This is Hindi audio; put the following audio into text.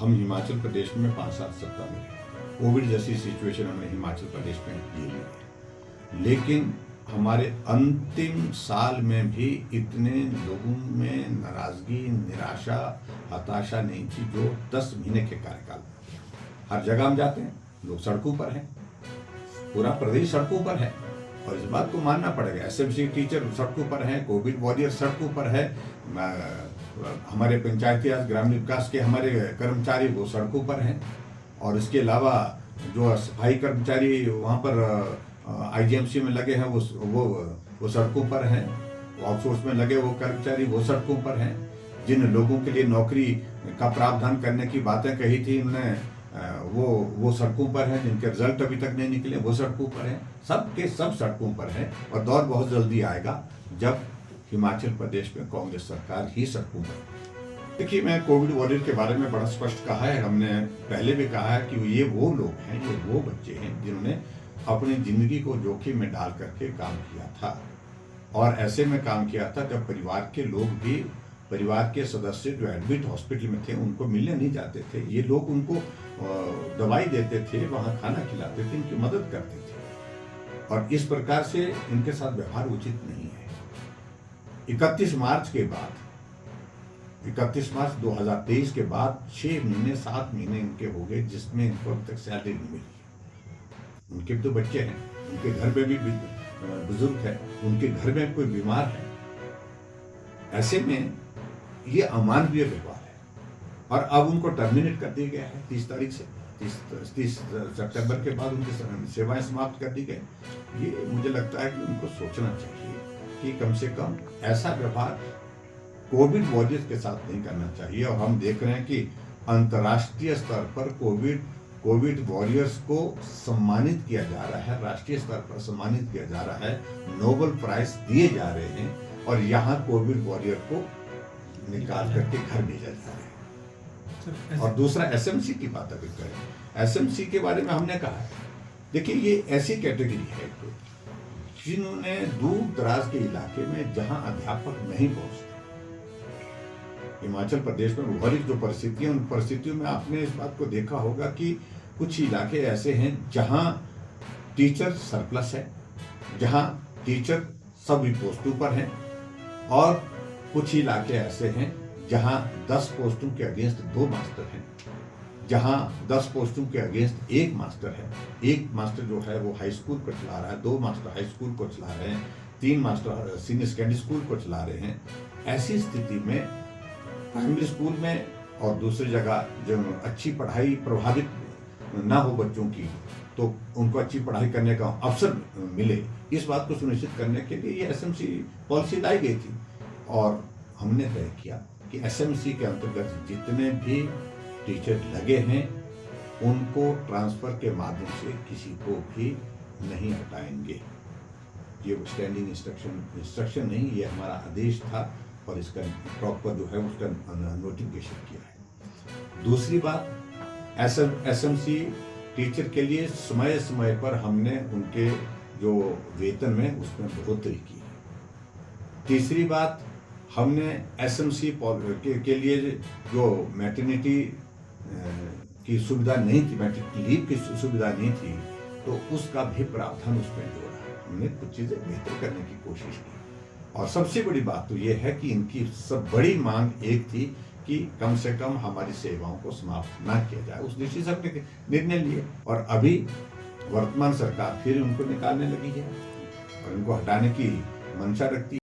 हम हिमाचल प्रदेश में 5 साल सत्ता में रहे, कोविड जैसी सिचुएशन हमने हिमाचल प्रदेश में ये ली, लेकिन हमारे अंतिम साल में भी इतने लोगों में नाराजगी, निराशा, हताशा नहीं थी जो 10 महीने के कार्यकाल। हर जगह हम जाते हैं, लोग सड़कों पर हैं, पूरा प्रदेश सड़कों पर है, और इस बात को मानना पड़ेगा। एसएमसी टीचर सड़कों पर हैं, कोविड वॉरियर सड़कों पर है, हमारे पंचायती राज ग्रामीण विकास के हमारे कर्मचारी वो सड़कों पर हैं, और इसके अलावा जो सफाई कर्मचारी वहाँ पर आईजीएमसी में लगे हैं वो सड़कों पर हैं, आउटसोर्स में लगे वो कर्मचारी वो सड़कों पर हैं। जिन लोगों के लिए नौकरी का प्रावधान करने की बातें कही थी उन्होंने, वो सड़कों पर हैं। जिनके रिजल्ट अभी तक नहीं निकले वो सड़कों पर हैं। सब के सब सड़कों पर हैं, और दौर बहुत जल्दी आएगा जब हिमाचल प्रदेश में कांग्रेस सरकार ही सड़कों पर। देखिए, मैं कोविड वॉरियर के बारे में बड़ा स्पष्ट कहा है, हमने पहले भी कहा है कि ये वो लोग हैं, ये वो बच्चे हैं जिन्होंने अपनी जिंदगी को जोखिम में डाल करके काम किया था, और ऐसे में काम किया था जब परिवार के लोग भी, परिवार के सदस्य जो एडमिट हॉस्पिटल में थे उनको मिलने नहीं जाते थे। ये लोग उनको दवाई देते थे, वहाँ खाना खिलाते थे, इनकी मदद करते थे, और इस प्रकार से इनके साथ व्यवहार उचित नहीं है। 31 मार्च 2023 के बाद 6 महीने 7 महीने इनके हो गए जिसमें इनको अब तक सैलरी नहीं मिली। उनके भी तो बच्चे हैं, उनके घर में भी बुजुर्ग है, उनके घर में कोई बीमार है। ऐसे में ये अमानवीय व्यवहार है, और अब उनको टर्मिनेट कर दिया गया है 30 तारीख से। 30 सितंबर के बाद उनकी सेवाएं समाप्त कर दी गई। ये मुझे लगता है कि उनको सोचना चाहिए कि कम से कम ऐसा व्यवहार कोविड वॉरियर्स के साथ नहीं करना चाहिए। और हम देख रहे हैं कि अंतर्राष्ट्रीय स्तर पर कोविड वॉरियर्स को सम्मानित किया जा रहा है, राष्ट्रीय स्तर पर सम्मानित किया जा रहा है, नोबेल प्राइज दिए जा रहे हैं, और यहाँ कोविड वॉरियर को निकाल करके घर भेजा जा रहा है। और दूसरा एसएमसी की बात अगर करें, एसएमसी के बारे में हमने कहा है, देखिए ये ऐसी कैटेगरी है जिन्होंने दूर दराज के इलाके में जहां अध्यापक नहीं पहुंचते। हिमाचल प्रदेश में भौगोलिक जो परिस्थितियां, उन परिस्थितियों में आपने इस बात को देखा होगा कि कुछ इलाके ऐसे हैं जहां टीचर सरप्लस है, जहां टीचर सभी पोस्टों पर हैं, और कुछ इलाके ऐसे हैं जहां 10 पोस्टों के अगेंस्ट 2 मास्टर हैं, जहां 10 पोस्टों के अगेंस्ट 1 मास्टर है। 1 मास्टर जो है वो हाई स्कूल को चला रहा है, 2 मास्टर हाई स्कूल को चला रहे हैं, 3 मास्टर सीनियर सेकेंडरी स्कूल को चला रहे हैं। ऐसी स्थिति में प्राइमरी स्कूल में और दूसरी जगह जो अच्छी पढ़ाई प्रभावित ना हो बच्चों की, तो उनको अच्छी पढ़ाई करने का अवसर मिले, इस बात को सुनिश्चित करने के लिए ये एसएमसी पॉलिसी लाई गई थी। और हमने तय किया कि एसएमसी के अंतर्गत जितने भी टीचर लगे हैं उनको ट्रांसफर के माध्यम से किसी को भी नहीं हटाएंगे। ये स्टैंडिंग इंस्ट्रक्शन नहीं, ये हमारा आदेश था, और इसका प्रॉपर जो है उसका नोटिफिकेशन किया है। दूसरी बात, एसएमसी टीचर के लिए समय समय पर हमने उनके जो वेतन में उसमें बढ़ोतरी की है। तीसरी बात, हमने एसएमसी के लिए जो मैटरनिटी की सुविधा नहीं थी, मैटरनिटी लीव की सुविधा नहीं थी, तो उसका भी प्रावधान उसमें जोड़ा। हमने कुछ चीज़ें बेहतर करने की कोशिश की। और सबसे बड़ी बात तो ये है कि इनकी सब बड़ी मांग एक थी कि कम से कम हमारी सेवाओं को समाप्त ना किया जाए। उस दृष्टि से हमने निर्णय लिए, और अभी वर्तमान सरकार फिर उनको निकालने लगी है और उनको हटाने की मंशा रखती है।